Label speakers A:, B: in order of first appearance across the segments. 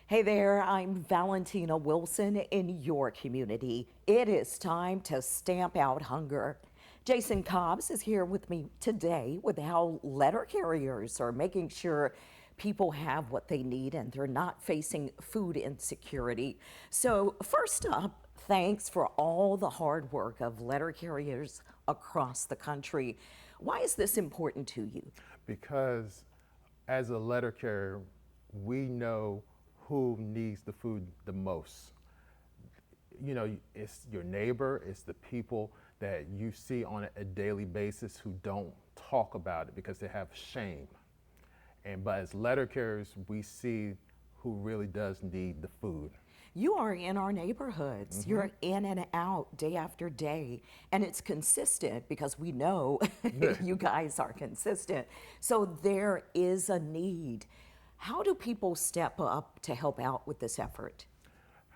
A: Hey there, I'm Valentina Wilson in your community. It is time to stamp out hunger. Jason Cobbs is here with me today with how letter carriers are making sure people have what they need and they're not facing food insecurity. So, first up, thanks for all the hard work of letter carriers across the country. Why is this important to you?
B: Because as a letter carrier, we know who needs the food the most. You know, it's your neighbor, it's the people that you see on a daily basis who don't talk about it because they have shame. But as letter carriers, we see who really does need the food.
A: You are in our neighborhoods. You're in and out day after day. And it's consistent because we know you guys are consistent. So there is a need. How do people step up to help out with this effort?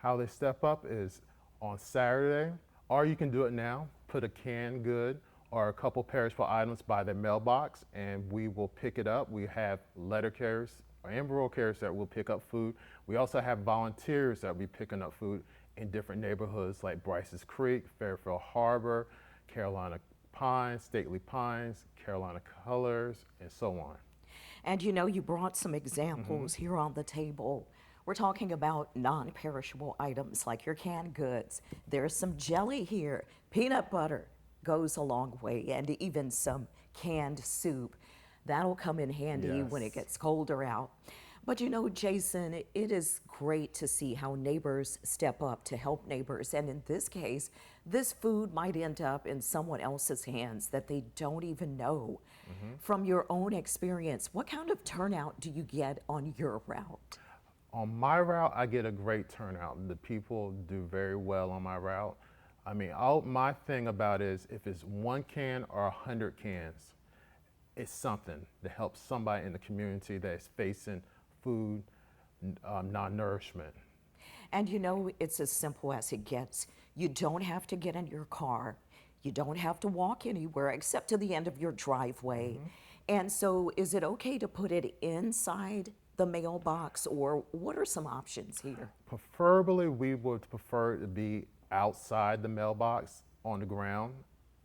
B: How they step up is on Saturday, or you can do it now. Put a canned good or a couple perishable items by their mailbox, and we will pick it up. We have letter carriers and rural carriers that will pick up food. We also have volunteers that will be picking up food in different neighborhoods like Bryce's Creek, Fairfield Harbor, Carolina Pines, Stately Pines, Carolina Colors, and so on.
A: And you know, you brought some examples here on the table. We're talking about non perishable items like your canned goods. There's some jelly here, peanut butter goes a long way, and even some canned soup. That'll come in handy when it
B: Yes.
A: gets colder out. But you know, Jason, it is great to see how neighbors step up to help neighbors. And in this case, this food might end up in someone else's hands that they don't even know. From your own experience, what kind of turnout do you get on your route?
B: On my route, I get a great turnout. The people do very well on my route. I mean, my thing about it is if it's one can or 100 cans, it's something to help somebody in the community that's facing food non-nourishment.
A: And you know, it's as simple as it gets. You don't have to get in your car. You don't have to walk anywhere except to the end of your driveway. And so, is it okay to put it inside the mailbox, or what are some options here?
B: Preferably, we would prefer it to be outside the mailbox on the ground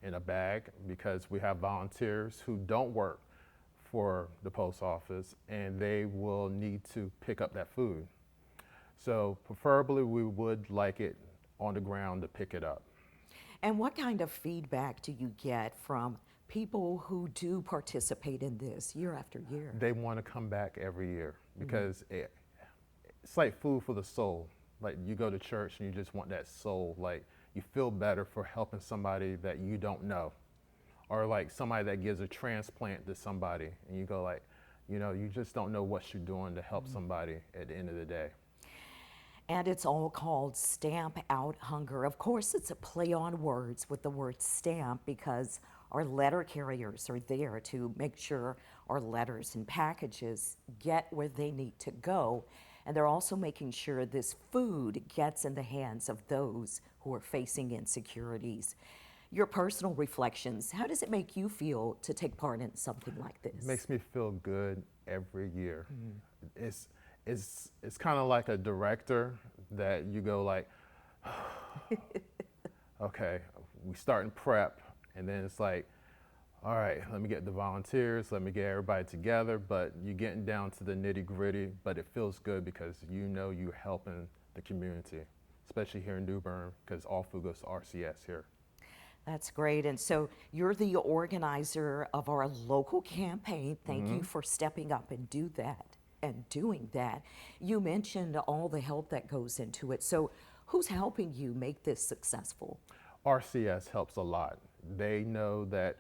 B: in a bag because we have volunteers who don't work for the post office and they will need to pick up that food. So preferably we would like it on the ground to pick it up.
A: And what kind of feedback do you get from people who do participate in this year after year?
B: They want to come back every year because it's like food for the soul. Like you go to church and you just want that soul. Like you feel better for helping somebody that you don't know, or like somebody that gives a transplant to somebody, and you go like, you know, you just don't know what you're doing to help somebody at the end of the day.
A: And it's all called Stamp Out Hunger. Of course, it's a play on words with the word stamp because our letter carriers are there to make sure our letters and packages get where they need to go. And they're also making sure this food gets in the hands of those who are facing insecurities. Your personal reflections, how does it make you feel to take part in something like this?
B: Makes me feel good every year. It's it's kind of like a director that you go like, okay, we start in prep, and then it's like, all right, let me get the volunteers, let me get everybody together, but you're getting down to the nitty gritty, but it feels good because you know you're helping the community, especially here in New Bern, because all food goes to RCS here.
A: That's great. And so you're the organizer of our local campaign. Thank you for stepping up and doing that. You mentioned all the help that goes into it. So who's helping you make this successful?
B: RCS helps a lot. They know that,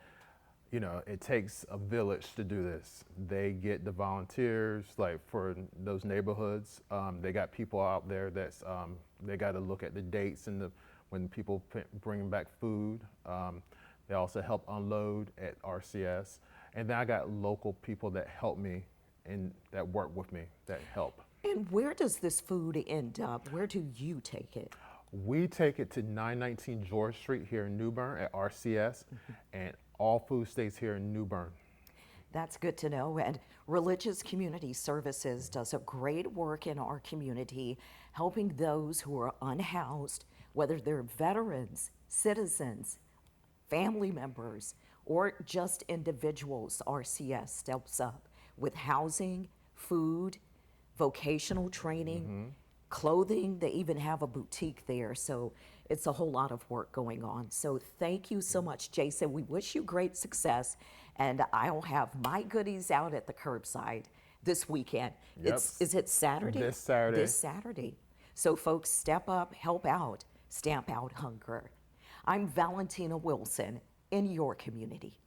B: you know, it takes a village to do this. They get the volunteers, like for those neighborhoods. They got people out there that's they got to look at the dates and when people bring back food. They also help unload at RCS, and then I got local people that help me and that work with me that help.
A: And where does this food end up? Where do you take it?
B: We take it to 919 George Street here in New Bern at RCS, and all food stays here in New Bern.
A: That's good to know. And Religious Community Services does a great work in our community, helping those who are unhoused, whether they're veterans, citizens, family members, or just individuals. RCS steps up with housing, food, vocational training, clothing. They even have a boutique there. So it's a whole lot of work going on. So thank you so much, Jason. We wish you great success. And I'll have my goodies out at the curbside this weekend.
B: Yep.
A: Is it Saturday?
B: This Saturday.
A: This Saturday. So folks, step up, help out, stamp out hunger. I'm Valentina Wilson in your community.